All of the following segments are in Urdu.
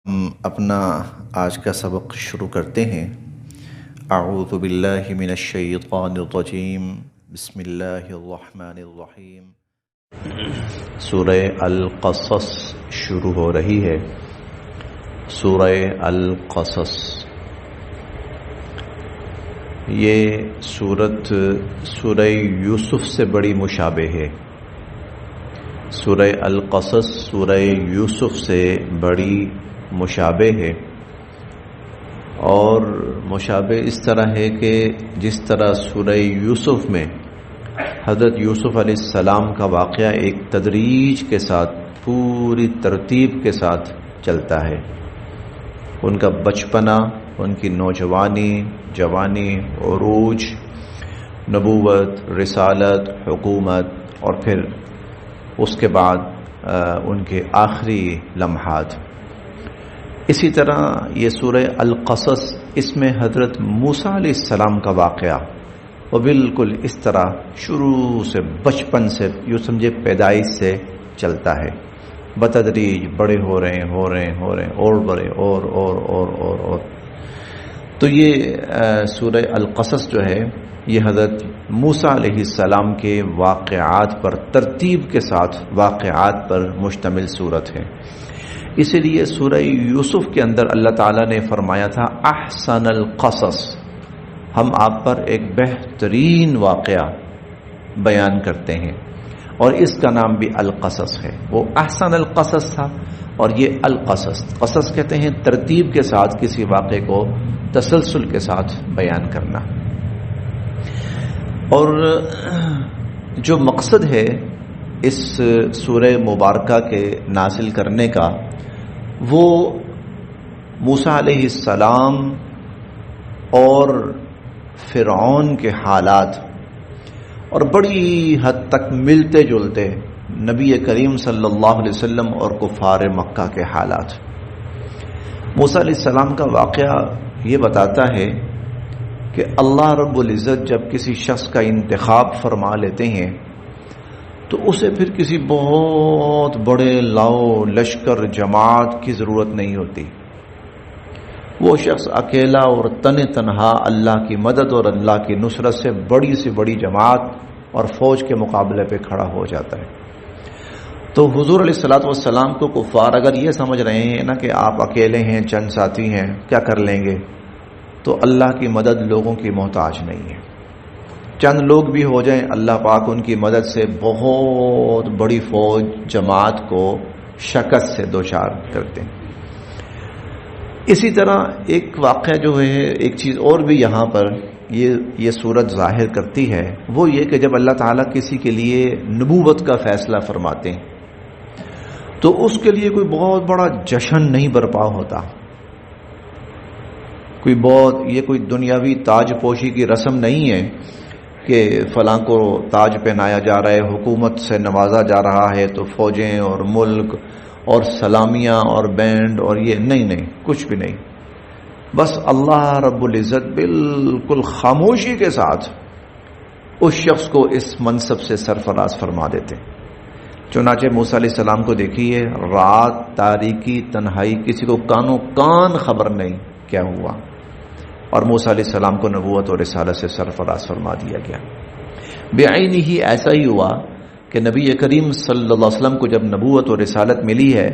ہم اپنا آج کا سبق شروع کرتے ہیں۔ اعوذ باللہ من الشیطان الرجیم، بسم اللہ الرحمن الرحیم۔ سورہ القصص شروع ہو رہی ہے۔ سورہ القصص یہ سورت سورہ یوسف سے بڑی مشابہ ہے۔ سورہ القصص سورہ یوسف سے بڑی مشابہ ہے، اور مشابہ اس طرح ہے کہ جس طرح سورہ یوسف میں حضرت یوسف علیہ السلام کا واقعہ ایک تدریج کے ساتھ پوری ترتیب کے ساتھ چلتا ہے، ان کا بچپنا، ان کی نوجوانی، جوانی، عروج، نبوت، رسالت، حکومت، اور پھر اس کے بعد ان کے آخری لمحات۔ اسی طرح یہ سورہ القصص، اس میں حضرت موسیٰ علیہ السلام کا واقعہ وہ بالکل اس طرح شروع سے، بچپن سے، یوں سمجھے پیدائش سے چلتا ہے، بتدریج بڑے ہو رہے ہیں اور بڑے اور تو یہ سورہ القصص جو ہے یہ حضرت موسیٰ علیہ السلام کے واقعات پر، ترتیب کے ساتھ واقعات پر مشتمل سورت ہے۔ اسی لیے سورہ یوسف کے اندر اللہ تعالیٰ نے فرمایا تھا احسن القصص، ہم آپ پر ایک بہترین واقعہ بیان کرتے ہیں، اور اس کا نام بھی القصص ہے۔ وہ احسن القصص تھا اور یہ القصص، قصص کہتے ہیں ترتیب کے ساتھ کسی واقعے کو تسلسل کے ساتھ بیان کرنا۔ اور جو مقصد ہے اس سورہ مبارکہ کے نازل کرنے کا، وہ موسیٰ علیہ السلام اور فرعون کے حالات، اور بڑی حد تک ملتے جلتے نبی کریم صلی اللہ علیہ وسلم اور کفار مکہ کے حالات۔ موسیٰ علیہ السلام کا واقعہ یہ بتاتا ہے کہ اللہ رب العزت جب کسی شخص کا انتخاب فرما لیتے ہیں تو اسے پھر کسی بہت بڑے لاؤ لشکر جماعت کی ضرورت نہیں ہوتی۔ وہ شخص اکیلا اور تنہا اللہ کی مدد اور اللہ کی نصرت سے بڑی سے بڑی جماعت اور فوج کے مقابلے پہ کھڑا ہو جاتا ہے۔ تو حضور علیہ الصلوۃ والسلام کو کفار اگر یہ سمجھ رہے ہیں نا کہ آپ اکیلے ہیں، چند ساتھی ہیں، کیا کر لیں گے، تو اللہ کی مدد لوگوں کی محتاج نہیں ہے۔ چند لوگ بھی ہو جائیں، اللہ پاک ان کی مدد سے بہت بڑی فوج جماعت کو شکست سے دوچار کرتے ہیں۔ اسی طرح ایک واقعہ جو ہے، ایک چیز اور بھی یہاں پر یہ صورت ظاہر کرتی ہے، وہ یہ کہ جب اللہ تعالیٰ کسی کے لیے نبوت کا فیصلہ فرماتے ہیں تو اس کے لیے کوئی بہت بڑا جشن نہیں برپا ہوتا، یہ کوئی دنیاوی تاج پوشی کی رسم نہیں ہے کہ فلاں کو تاج پہنایا جا رہا ہے، حکومت سے نوازا جا رہا ہے تو فوجیں اور ملک اور سلامیاں اور بینڈ اور یہ نہیں، کچھ بھی نہیں۔ بس اللہ رب العزت بالکل خاموشی کے ساتھ اس شخص کو اس منصب سے سرفراز فرما دیتے۔ چنانچہ موسیٰ علیہ السلام کو دیکھیے، رات، تاریکی، تنہائی، کسی کو کانوں کان خبر نہیں کیا ہوا، اور موسیٰ علیہ السلام کو نبوت اور رسالت سے سرفراز فرما دیا گیا۔ بعینہ ہی ایسا ہی ہوا کہ نبی کریم صلی اللہ علیہ وسلم کو جب نبوت اور رسالت ملی ہے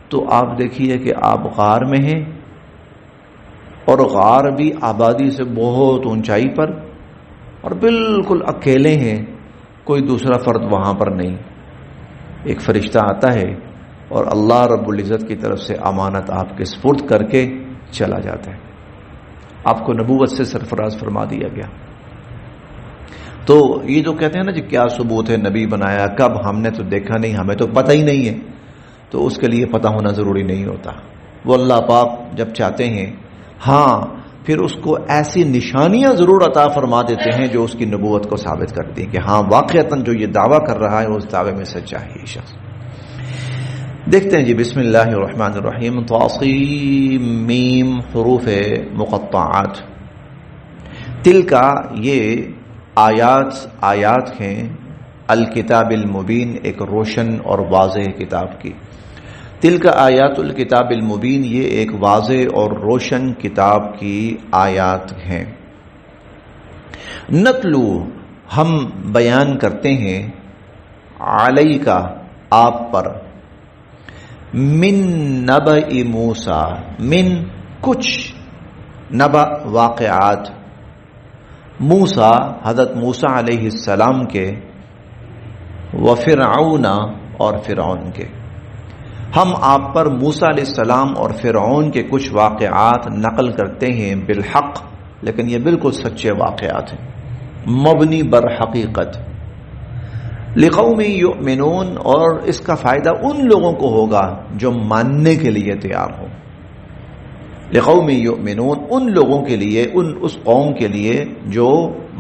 تو آپ دیکھیے کہ آپ غار میں ہیں، اور غار بھی آبادی سے بہت اونچائی پر، اور بالکل اکیلے ہیں، کوئی دوسرا فرد وہاں پر نہیں۔ ایک فرشتہ آتا ہے اور اللہ رب العزت کی طرف سے امانت آپ کے سپرد کر کے چلا جاتا ہے، آپ کو نبوت سے سرفراز فرما دیا گیا۔ تو یہ جو کہتے ہیں نا جی کیا ثبوت ہے نبی بنایا، کب، ہم نے تو دیکھا نہیں، ہمیں تو پتہ ہی نہیں ہے، تو اس کے لیے پتہ ہونا ضروری نہیں ہوتا۔ وہ اللہ پاک جب چاہتے ہیں، ہاں، پھر اس کو ایسی نشانیاں ضرور عطا فرما دیتے ہیں جو اس کی نبوت کو ثابت کرتی ہیں کہ ہاں واقعتاً جو یہ دعویٰ کر رہا ہے اس دعوے میں سچا ہے یہ شخص۔ دیکھتے ہیں جی، بسم اللہ الرحمن الرحیم، طاسیم میم، حروف مقطعات۔ تل کا یہ آیات ہیں الکتاب المبین، ایک روشن اور واضح کتاب کی۔ تلک آیات الکتاب المبین، یہ ایک واضح اور روشن کتاب کی آیات ہیں. نتلو، ہم بیان کرتے ہیں، علیکا، آپ پر، من نبأ موسیٰ، من کچھ، نبأ واقعات، موسیٰ حضرت موسیٰ علیہ السلام کے، وفرعون اور فرعون کے. ہم آپ پر موسیٰ علیہ السلام اور فرعون کے کچھ واقعات نقل کرتے ہیں بالحق، لیکن یہ بالکل سچے واقعات ہیں، مبنی بر حقیقت. لقوم یؤمنون، اور اس کا فائدہ ان لوگوں کو ہوگا جو ماننے کے لیے تیار ہوں. لقوم یؤمنون، ان لوگوں کے لیے، اس قوم کے لیے جو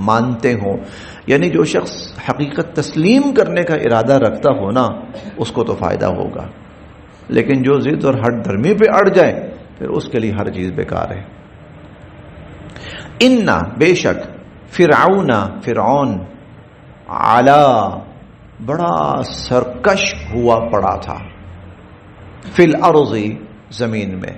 مانتے ہوں. یعنی جو شخص حقیقت تسلیم کرنے کا ارادہ رکھتا ہو نا، اس کو تو فائدہ ہوگا، لیکن جو ضد اور ہٹ درمی پہ اڑ جائے پھر اس کے لیے ہر چیز بیکار ہے. انا، بے شک، فرعون، فرعون، علا، بڑا سرکش ہوا پڑا تھا، فی الارض، زمین میں.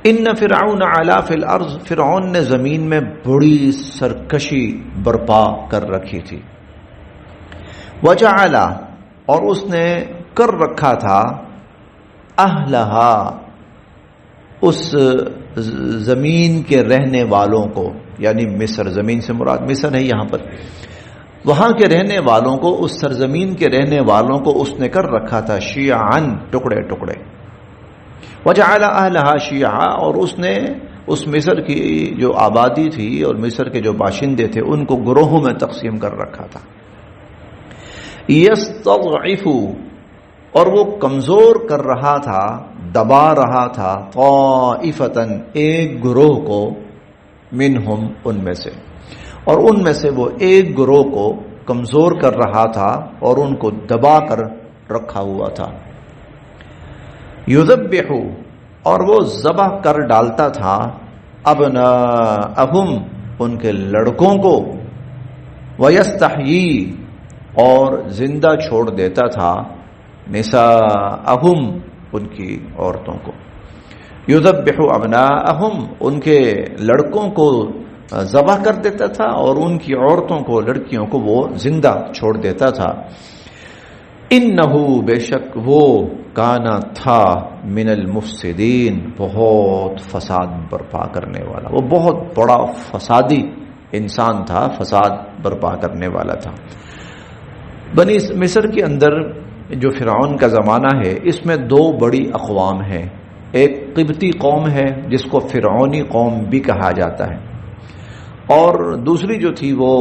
ان فرعون علا فی الارض، فرعون نے زمین میں بڑی سرکشی برپا کر رکھی تھی. وجعل، اور اس نے کر رکھا تھا، اہلہا، اس زمین کے رہنے والوں کو، یعنی مصر، زمین سے مراد مصر ہے یہاں پر، وہاں کے رہنے والوں کو، اس سرزمین کے رہنے والوں کو اس نے کر رکھا تھا شیعاً، ٹکڑے ٹکڑے. وجعل اہلہا شیعا، اور اس نے اس مصر کی جو آبادی تھی اور مصر کے جو باشندے تھے ان کو گروہوں میں تقسیم کر رکھا تھا. یستضعف، اور وہ کمزور کر رہا تھا، دبا رہا تھا، طائفتاً، ایک گروہ کو، منہم، ان میں سے، اور ان میں سے وہ ایک گروہ کو کمزور کر رہا تھا اور ان کو دبا کر رکھا ہوا تھا. یذبح، اور وہ ذبح کر ڈالتا تھا، ابناءہم، ان کے لڑکوں کو، ویستحیی، اور زندہ چھوڑ دیتا تھا، نساءہم، ان کی عورتوں کو. یذبح ابناءہم، ان کے لڑکوں کو ذبح کر دیتا تھا اور ان کی عورتوں کو، لڑکیوں کو وہ زندہ چھوڑ دیتا تھا. انہو، بے شک وہ، کانا، تھا، من المفسدین، بہت فساد برپا کرنے والا، وہ بہت بڑا فسادی انسان تھا، فساد برپا کرنے والا تھا. بنی مصر کے اندر جو فرعون کا زمانہ ہے، اس میں دو بڑی اقوام ہیں. ایک قبطی قوم ہے جس کو فرعونی قوم بھی کہا جاتا ہے، اور دوسری جو تھی وہ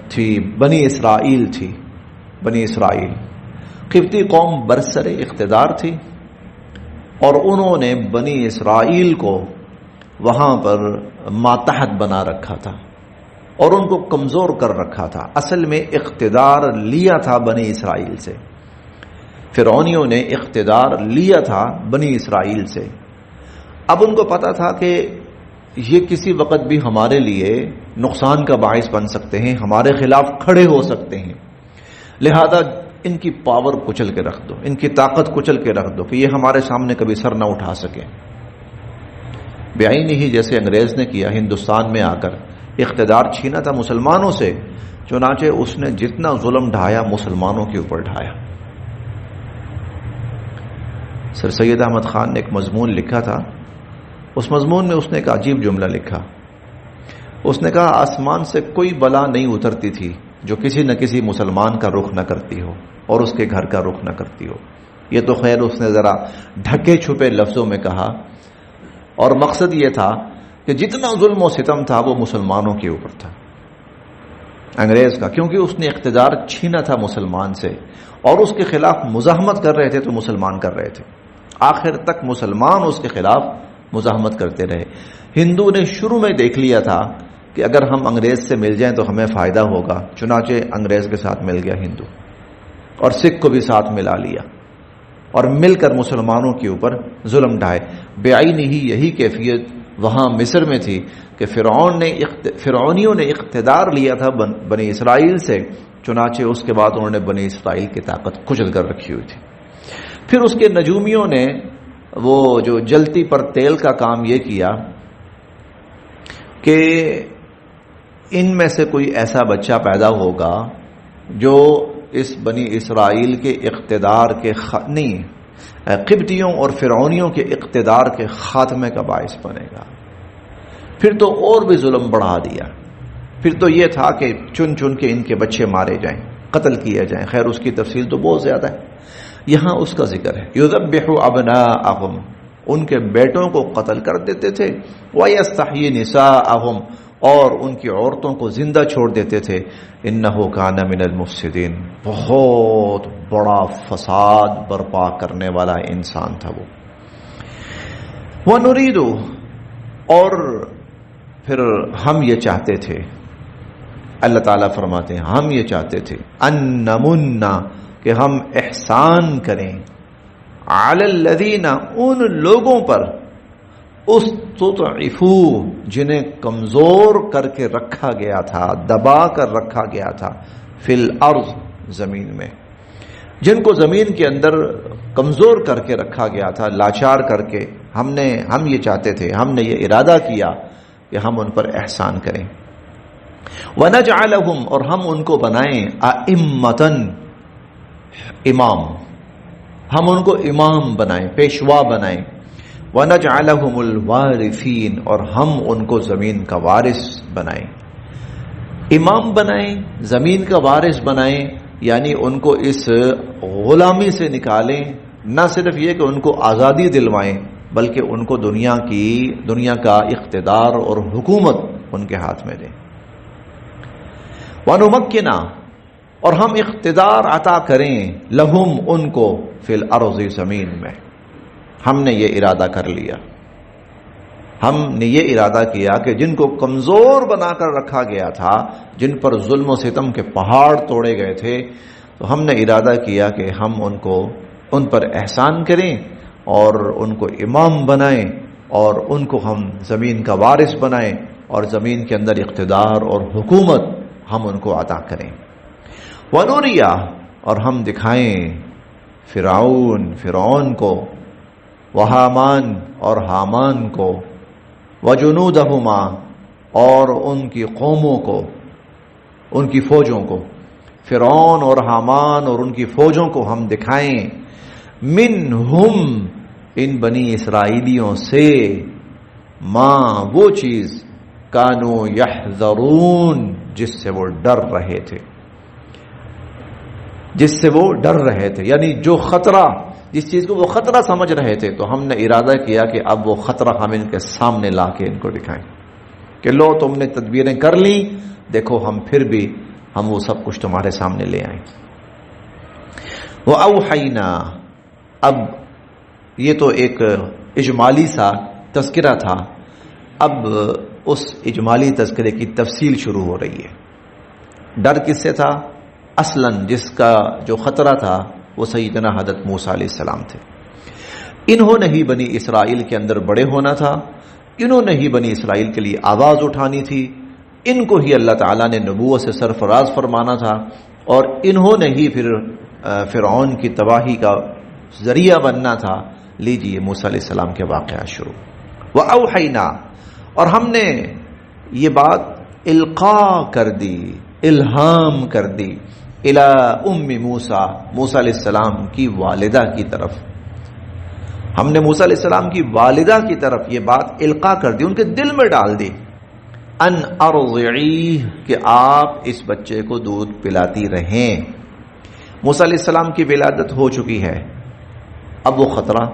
تھی بنی اسرائیل تھی. بنی اسرائیل، قبطی قوم برسر اقتدار تھی اور انہوں نے بنی اسرائیل کو وہاں پر ماتحت بنا رکھا تھا اور ان کو کمزور کر رکھا تھا. اصل میں اقتدار لیا تھا بنی اسرائیل سے، فرعونیوں نے اقتدار لیا تھا بنی اسرائیل سے. اب ان کو پتا تھا کہ یہ کسی وقت بھی ہمارے لیے نقصان کا باعث بن سکتے ہیں، ہمارے خلاف کھڑے ہو سکتے ہیں، لہذا ان کی پاور کچل کے رکھ دو، ان کی طاقت کچل کے رکھ دو کہ یہ ہمارے سامنے کبھی سر نہ اٹھا سکیں. بعین ہی جیسے انگریز نے کیا ہندوستان میں آ کر، اقتدار چھینا تھا مسلمانوں سے، چنانچہ اس نے جتنا ظلم ڈھایا مسلمانوں کے اوپر ڈھایا. سر سید احمد خان نے ایک مضمون لکھا تھا، اس مضمون میں اس نے ایک عجیب جملہ لکھا. اس نے کہا آسمان سے کوئی بلا نہیں اترتی تھی جو کسی نہ کسی مسلمان کا رخ نہ کرتی ہو اور اس کے گھر کا رخ نہ کرتی ہو. یہ تو خیر اس نے ذرا ڈھکے چھپے لفظوں میں کہا، اور مقصد یہ تھا کہ جتنا ظلم و ستم تھا وہ مسلمانوں کے اوپر تھا، انگریز کا، کیونکہ اس نے اقتدار چھینا تھا مسلمان سے اور اس کے خلاف مزاحمت کر رہے تھے تو مسلمان کر رہے تھے. آخر تک مسلمان اس کے خلاف مزاحمت کرتے رہے. ہندو نے شروع میں دیکھ لیا تھا کہ اگر ہم انگریز سے مل جائیں تو ہمیں فائدہ ہوگا، چنانچہ انگریز کے ساتھ مل گیا ہندو، اور سکھ کو بھی ساتھ ملا لیا اور مل کر مسلمانوں کے اوپر ظلم ڈھائے. بعین ہی یہی کیفیت وہاں مصر میں تھی کہ فرعونیوں نے اقتدار لیا تھا بنی اسرائیل سے، چنانچہ اس کے بعد انہوں نے بنی اسرائیل کی طاقت کچل کر رکھی ہوئی تھی. پھر اس کے نجومیوں نے وہ جو جلتی پر تیل کا کام یہ کیا کہ ان میں سے کوئی ایسا بچہ پیدا ہوگا جو اس بنی اسرائیل کے اقتدار کے نہیں قبطیوں اور فرعونیوں کے اقتدار کے خاتمے کا باعث بنے گا. پھر تو اور بھی ظلم بڑھا دیا. پھر تو یہ تھا کہ چن چن کے ان کے بچے مارے جائیں، قتل کیے جائیں. خیر اس کی تفصیل تو بہت زیادہ ہے، یہاں اس کا ذکر ہے. یذبح ابناءہم، ان کے بیٹوں کو قتل کر دیتے تھے. ویستحیی نساءہم، اور ان کی عورتوں کو زندہ چھوڑ دیتے تھے. انہ کان من المفسدین، بہت بڑا فساد برپا کرنے والا انسان تھا وہ. ونرید، اور پھر ہم یہ چاہتے تھے، اللہ تعالیٰ فرماتے ہیں ہم یہ چاہتے تھے ان نمنا، کہ ہم احسان کریں، علی الذین، ان لوگوں پر، استضعفوا، جنہیں کمزور کر کے رکھا گیا تھا، دبا کر رکھا گیا تھا، فی الارض، زمین میں، جن کو زمین کے اندر کمزور کر کے رکھا گیا تھا، لاچار کر کے. ہم یہ چاہتے تھے، ہم نے یہ ارادہ کیا کہ ہم ان پر احسان کریں. وَنَجْعَلَهُمْ، اور ہم ان کو بنائیں، أَئِمَّةً، امام، ہم ان کو امام بنائیں، پیشوا بنائیں. وَنَجْعَلَهُمُ الْوَارِثِينَ، اور ہم ان کو زمین کا وارث بنائیں. امام بنائیں، زمین کا وارث بنائیں، یعنی ان کو اس غلامی سے نکالیں. نہ صرف یہ کہ ان کو آزادی دلوائیں، بلکہ ان کو دنیا کا اقتدار اور حکومت ان کے ہاتھ میں دیں. وَنُمَكِّنَا، اور ہم اقتدار عطا کریں، لہم، ان کو، فی الارض، زمین میں. ہم نے یہ ارادہ کر لیا، ہم نے یہ ارادہ کیا کہ جن کو کمزور بنا کر رکھا گیا تھا، جن پر ظلم و ستم کے پہاڑ توڑے گئے تھے، تو ہم نے ارادہ کیا کہ ہم ان پر احسان کریں اور ان کو امام بنائیں اور ان کو ہم زمین کا وارث بنائیں اور زمین کے اندر اقتدار اور حکومت ہم ان کو عطا کریں. ونوریا، اور ہم دکھائیں فرعون کو، وہامان، اور حامان کو، وجنودہما، اور ان کی قوموں کو، ان کی فوجوں کو. فرعون اور حامان اور ان کی فوجوں کو ہم دکھائیں، منہم، ان بنی اسرائیلیوں سے، ما، وہ چیز، کانو یحذرون، جس سے وہ ڈر رہے تھے، یعنی جو خطرہ، جس چیز کو وہ خطرہ سمجھ رہے تھے، تو ہم نے ارادہ کیا کہ اب وہ خطرہ ہم ان کے سامنے لا کے ان کو دکھائیں کہ لو تم نے تدبیریں کر لیں، دیکھو ہم پھر بھی ہم وہ سب کچھ تمہارے سامنے لے آئیں. وَأَوْحَيْنَا، اب یہ تو ایک اجمالی سا تذکرہ تھا، اب اس اجمالی تذکرے کی تفصیل شروع ہو رہی ہے. ڈر کس سے تھا؟ اصلاً جس کا جو خطرہ تھا وہ سیدنا حضرت موسیٰ علیہ السلام تھے. انہوں نے ہی بنی اسرائیل کے اندر بڑے ہونا تھا، انہوں نے ہی بنی اسرائیل کے لیے آواز اٹھانی تھی، ان کو ہی اللہ تعالیٰ نے نبوت سے سرفراز فرمانا تھا، اور انہوں نے ہی پھر فرعون کی تباہی کا ذریعہ بننا تھا. لیجیے موسیٰ علیہ السلام کے واقعات شروع. وَأَوْحَيْنَا، اور ہم نے یہ بات القاء کر دی، الہام کر دی، الی ام موسیٰ، موسیٰ علیہ السلام کی والدہ کی طرف. ہم نے موسیٰ علیہ السلام کی والدہ کی طرف یہ بات القاء کر دی، ان کے دل میں ڈال دی، ان ارضعیہ، کہ آپ اس بچے کو دودھ پلاتی رہیں. موسیٰ علیہ السلام کی ولادت ہو چکی ہے، اب وہ خطرہ،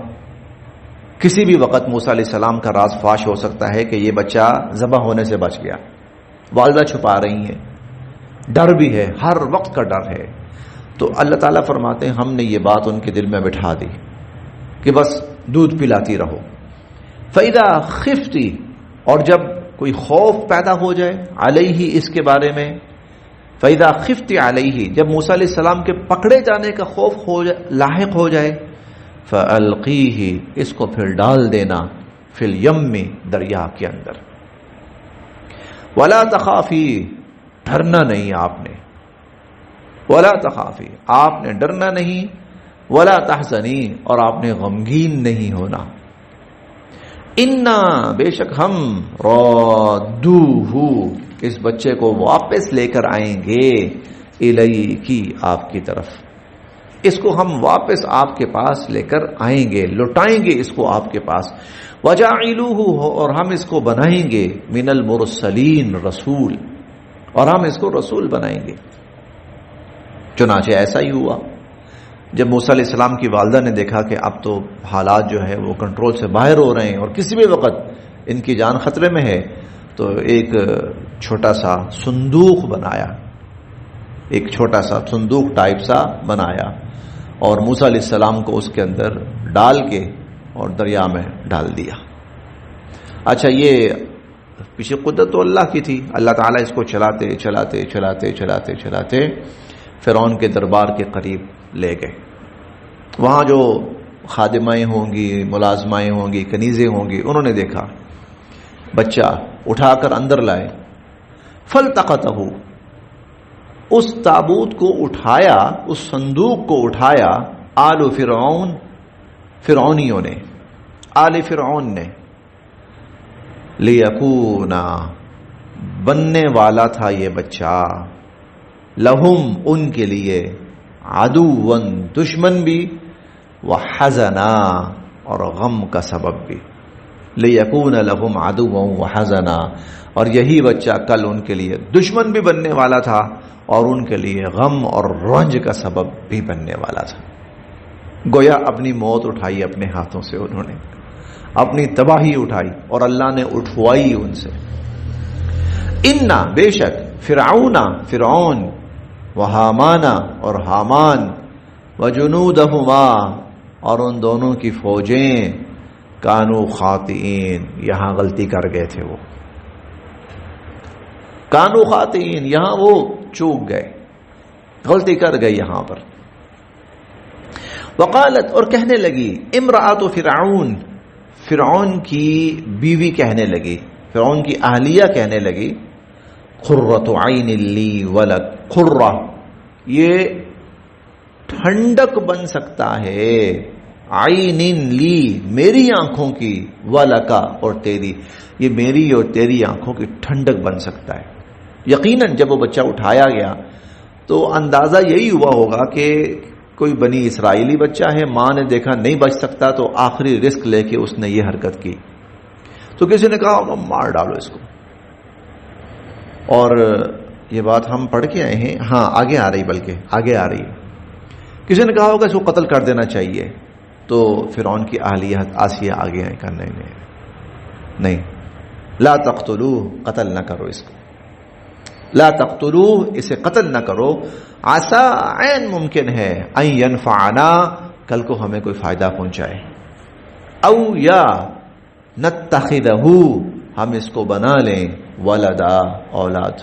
کسی بھی وقت موسیٰ علیہ السلام کا راز فاش ہو سکتا ہے کہ یہ بچہ ذبح ہونے سے بچ گیا، والدہ چھپا رہی ہیں، ڈر بھی ہے، ہر وقت کا ڈر ہے. تو اللہ تعالیٰ فرماتے ہیں ہم نے یہ بات ان کے دل میں بٹھا دی کہ بس دودھ پلاتی رہو. فَإِذَا خِفْتِ، اور جب کوئی خوف پیدا ہو جائے، علیہ، اس کے بارے میں، فَإِذَا خِفْتِ علیہ، جب موسیٰ علیہ السلام کے پکڑے جانے کا خوف لاحق ہو جائے، فَأَلْقِيهِ، اس کو پھر ڈال دینا، فِي الْيَمِّ، دریا کے اندر. وَلَا تَخَافِي، ڈرنا نہیں آپ نے، وَلَا تَخَافِي، آپ نے ڈرنا نہیں، ولا تحزنی، اور آپ نے غمگین نہیں ہونا، انا بے شک ہم رادوہ اس بچے کو واپس لے کر آئیں گے، الیکی آپ کی طرف، اس کو ہم واپس آپ کے پاس لے کر آئیں گے، لوٹائیں گے اس کو آپ کے پاس، وجاعلوہ اور ہم اس کو بنائیں گے من المرسلین رسول، اور ہم اس کو رسول بنائیں گے۔ چنانچہ ایسا ہی ہوا۔ جب موسیٰ علیہ السلام کی والدہ نے دیکھا کہ اب تو حالات جو ہے وہ کنٹرول سے باہر ہو رہے ہیں اور کسی بھی وقت ان کی جان خطرے میں ہے، تو ایک چھوٹا سا صندوق بنایا، ایک چھوٹا سا صندوق ٹائپ سا بنایا، اور موسیٰ علیہ السلام کو اس کے اندر ڈال کے اور دریا میں ڈال دیا۔ اچھا، یہ پیچھے قدرت تو اللہ کی تھی، اللہ تعالیٰ اس کو چلاتے چلاتے چلاتے چلاتے چلاتے فرعون کے دربار کے قریب لے گئے۔ وہاں جو خادمائیں ہوں گی، ملازمائیں ہوں گی، کنیزیں ہوں گی، انہوں نے دیکھا بچہ، اٹھا کر اندر لائے، فالتقطہ اس تابوت کو اٹھایا، اس صندوق کو اٹھایا آل فرعون، فرعونیوں نے، آل فرعون نے، لیکونا بننے والا تھا یہ بچہ، لہم ان کے لیے، عدوًا دشمن بھی، وحزنا اور غم کا سبب بھی، لیکون لہم عدوًا وحزنا، اور یہی بچہ کل ان کے لیے دشمن بھی بننے والا تھا اور ان کے لیے غم اور رنج کا سبب بھی بننے والا تھا۔ گویا اپنی موت اٹھائی اپنے ہاتھوں سے، انہوں نے اپنی تباہی اٹھائی اور اللہ نے اٹھوائی ان سے۔ انا بے شک فرعون، فرعون، وہامانا اور حامان، وجنودہما اور ان دونوں کی فوجیں، کانو خاطئین یہاں غلطی کر گئے تھے، وہ کانو خاطئین یہاں وہ چوک گئے، غلطی کر گئے یہاں پر۔ وقالت اور کہنے لگی، امرأۃ فرعون، فرعون کی بیوی کہنے لگی، فرعون کی اہلیہ کہنے لگی، قرۃ عین لی ولک، قرہ یہ ٹھنڈک بن سکتا ہے، عین لی میری آنکھوں کی، ولک اور تیری، یہ میری اور تیری آنکھوں کی ٹھنڈک بن سکتا ہے۔ یقیناً جب وہ بچہ اٹھایا گیا تو اندازہ یہی ہوا ہوگا کہ کوئی بنی اسرائیلی بچہ ہے، ماں نے دیکھا نہیں بچ سکتا تو آخری رسک لے کے اس نے یہ حرکت کی، تو کسی نے کہا ہوگا مار ڈالو اس کو۔ اور یہ بات ہم پڑھ کے آئے ہیں، ہاں آگے آ رہی، بلکہ آگے آ رہی ہے، کسی نے کہا ہوگا اس کو قتل کر دینا چاہیے، تو فرعون کی اہلیہ آسیہ آگے آئے کہا نہیں، لا تقتلوہ قتل نہ کرو اس کو، لا تقتلوہ اسے قتل نہ کرو، عسا عین ممکن ہے، ان ینفعنا کل کو ہمیں کوئی فائدہ پہنچائے، او یا نتخذہ ہم اس کو بنا لیں، ولدا اولاد،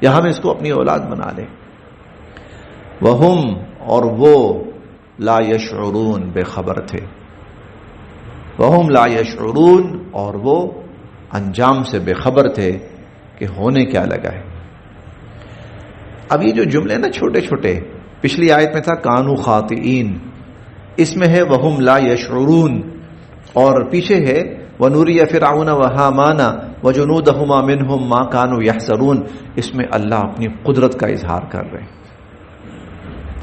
یا ہم اس کو اپنی اولاد بنا لیں، وہم اور وہ لا یشعرون بے خبر تھے، وہم لا یشعرون اور وہ انجام سے بے خبر تھے کہ ہونے کیا لگا ہے۔ اب یہ جو جملے نا چھوٹے چھوٹے، پچھلی آیت میں تھا کانو خاطئین، اس میں ہے وہم لا یشعرون، اور پیچھے ہے وَنُرِيَ فِرْعَوْنَ وَهَامَانَ وَجُنُودَهُمَا مِنْهُمْ مَا كَانُوا يَحْذَرُونَ، اس میں اللہ اپنی قدرت کا اظہار کر رہے ہیں،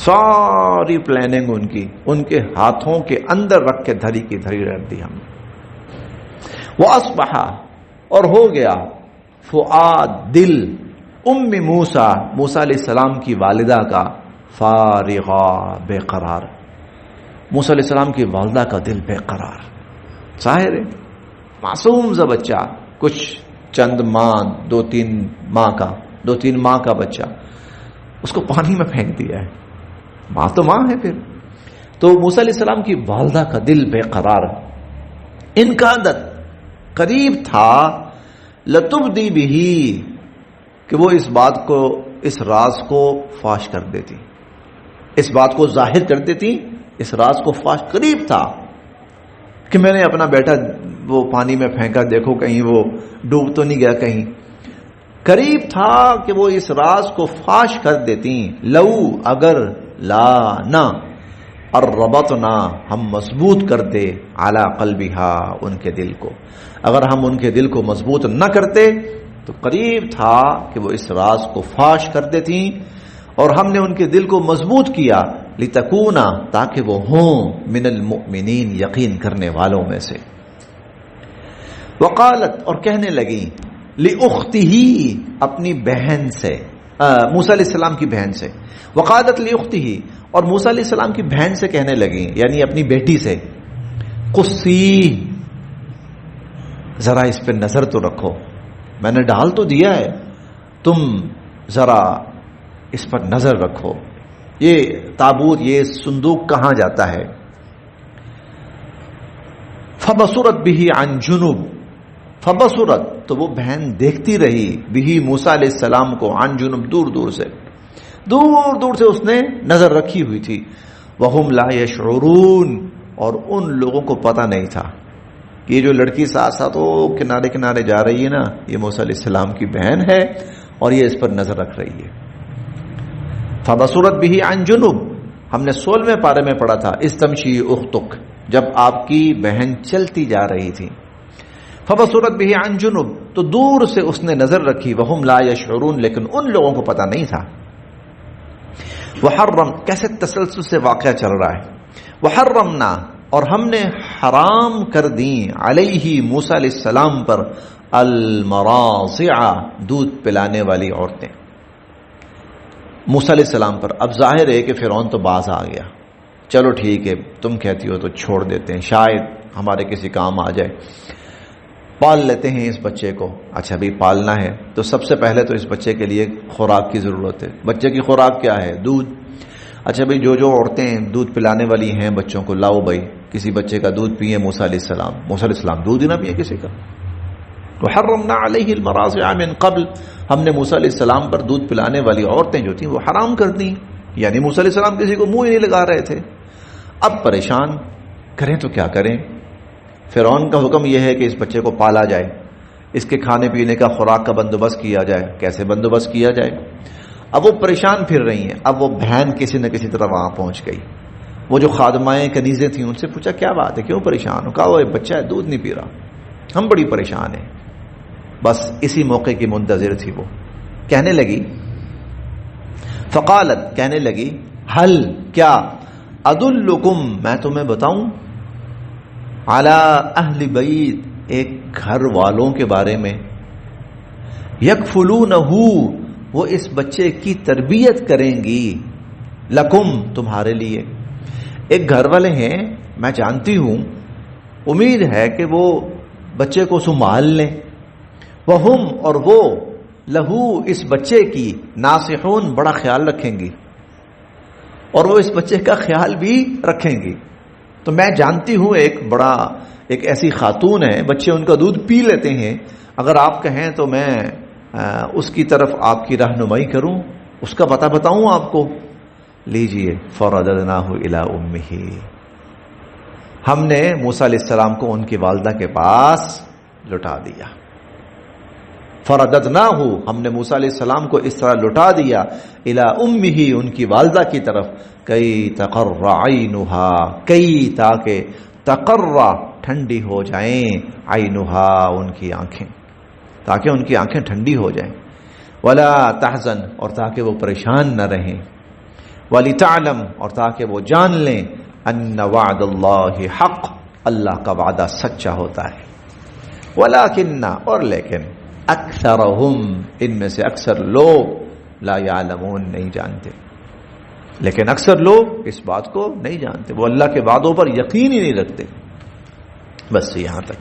ساری پلاننگ ان کے ہاتھوں کے اندر رکھ کے دھری کی دھری رکھ دی ہم نے۔ وَأَصْبَحَ اور ہو گیا، فؤاد دل، ام موسیٰ، موسیٰ علیہ السلام کی والدہ کا، فارغا بے قرار، موسیٰ علیہ السلام کی والدہ کا دل بے قرار، ظاہر ہے معصوم سا بچہ، کچھ چند ماہ، دو تین ماہ کا بچہ، اس کو پانی میں پھینک دیا ہے، ماں تو ماں ہے پھر، تو موسیٰ علیہ السلام کی والدہ کا دل بے قرار، ان کا عادت قریب تھا، لتبدی بھی کہ وہ اس بات کو، اس راز کو فاش کر دیتی، اس بات کو ظاہر کر دیتی، اس راز کو فاش، قریب تھا کہ میں نے اپنا بیٹا وہ پانی میں پھینکا، دیکھو کہیں وہ ڈوب تو نہیں گیا کہیں، قریب تھا کہ وہ اس راز کو فاش کر دیتی، لو اگر، لا نہ، الربطنا ہم مضبوط کر دے علی قلبہا ان کے دل کو. اگر ہم ان کے دل کو مضبوط نہ کرتے تو قریب تھا کہ وہ اس راز کو فاش کر دیتی، اور ہم نے ان کے دل کو مضبوط کیا لتکونا تاکہ وہ ہوں من المؤمنین یقین کرنے والوں میں سے. وقالت اور کہنے لگی لأختہ اپنی بہن سے، موسیٰ علیہ السلام کی بہن سے. وقالت لأختہ اور موسیٰ علیہ السلام کی بہن سے کہنے لگی یعنی اپنی بیٹی سے، قصی ذرا اس پہ نظر تو رکھو، میں نے ڈال تو دیا ہے، تم ذرا اس پر نظر رکھو. یہ تابوت، یہ صندوق کہاں جاتا ہے؟ فبصرت به عن جنوب، فبصرت تو وہ بہن دیکھتی رہی به موسیٰ علیہ السلام کو عن جنوب دور دور سے اس نے نظر رکھی ہوئی تھی. وہم لا یشعرون اور ان لوگوں کو پتہ نہیں تھا کہ یہ جو لڑکی ساتھ ساتھ وہ کنارے کنارے جا رہی ہے نا، یہ موسیٰ علیہ السلام کی بہن ہے اور یہ اس پر نظر رکھ رہی ہے. فبصرت به عن جنوب ہم نے 16ویں پارے میں پڑھا تھا استمشی اختک، جب آپ کی بہن چلتی جا رہی تھی. فبصرت به عن جنوب تو دور سے اس نے نظر رکھی. وہم لا یشعرون لیکن ان لوگوں کو پتہ نہیں تھا. وحرم کیسے تسلسل سے واقعہ چل رہا ہے. وحرمنا اور ہم نے حرام کر دیں علیہ موسیٰ علیہ السلام پر المراضع دودھ پلانے والی عورتیں، موسیٰ علیہ السلام پر. اب ظاہر ہے کہ فرعون تو باز آ گیا، چلو ٹھیک ہے تم کہتی ہو تو چھوڑ دیتے ہیں، شاید ہمارے کسی کام آ جائے، پال لیتے ہیں اس بچے کو. اچھا بھی پالنا ہے تو سب سے پہلے تو اس بچے کے لیے خوراک کی ضرورت ہے. بچے کی خوراک کیا ہے؟ دودھ. اچھا بھائی جو عورتیں دودھ پلانے والی ہیں بچوں کو، لاؤ بھائی کسی بچے کا دودھ پیئے موسیٰ علیہ السلام. موسیٰ علیہ السلام دودھ ہی نہ پیئے کسی کا. وحرمنا علیہ المراضع من قبل ہم نے موسیٰ علیہ السلام پر دودھ پلانے والی عورتیں جو تھیں وہ حرام کر دیں، یعنی موسیٰ علیہ السلام کسی کو منہ ہی نہیں لگا رہے تھے. اب پریشان کریں تو کیا کریں؟ فرعون کا حکم یہ ہے کہ اس بچے کو پالا جائے، اس کے کھانے پینے کا خوراک کا بندوبست کیا جائے. کیسے بندوبست کیا جائے؟ اب وہ پریشان پھر رہی ہیں. اب وہ بہن کسی نہ کسی طرح وہاں پہنچ گئی. وہ جو خادمائیں کنیزیں تھیں ان سے پوچھا کیا بات ہے، کیوں پریشان ہو؟ کہا وہ بچہ ہے دودھ نہیں پی رہا، ہم بڑی پریشان ہیں. بس اسی موقع کی منتظر تھی وہ. کہنے لگی فقالت کہنے لگی حل کیا ادلکم میں تمہیں بتاؤں علی اہل بیت ایک گھر والوں کے بارے میں یکفلونہ وہ اس بچے کی تربیت کریں گی لکم تمہارے لیے. ایک گھر والے ہیں میں جانتی ہوں، امید ہے کہ وہ بچے کو سنبھال لیں. وہم اور وہ لہو اس بچے کی ناصحون بڑا خیال رکھیں گی اور وہ اس بچے کا خیال بھی رکھیں گی. تو میں جانتی ہوں ایک ایسی خاتون ہے، بچے ان کا دودھ پی لیتے ہیں، اگر آپ کہیں تو میں اس کی طرف آپ کی رہنمائی کروں، اس کا پتہ بتاؤں آپ کو. لیجئے فرددناہ الی امہ ہم نے موسیٰ علیہ السلام کو ان کی والدہ کے پاس لٹا دیا. فرددناہ ہم نے موسیٰ علیہ السلام کو اس طرح لٹا دیا الی امہ ان کی والدہ کی طرف کئی تقر عینھا کئی تاکہ تقر ٹھنڈی ہو جائیں عینھا ان کی آنکھیں، تاکہ ان کی آنکھیں ٹھنڈی ہو جائیں. ولا تحزن اور تاکہ وہ پریشان نہ رہیں. ولتعلم اور تاکہ وہ جان لیں ان وعد اللہ حق اللہ کا وعدہ سچا ہوتا ہے. ولکن اور لیکن اکثرہم ان میں سے اکثر لوگ لا یعلمون نہیں جانتے. لیکن اکثر لوگ اس بات کو نہیں جانتے، وہ اللہ کے وعدوں پر یقین ہی نہیں رکھتے. بس یہاں تک.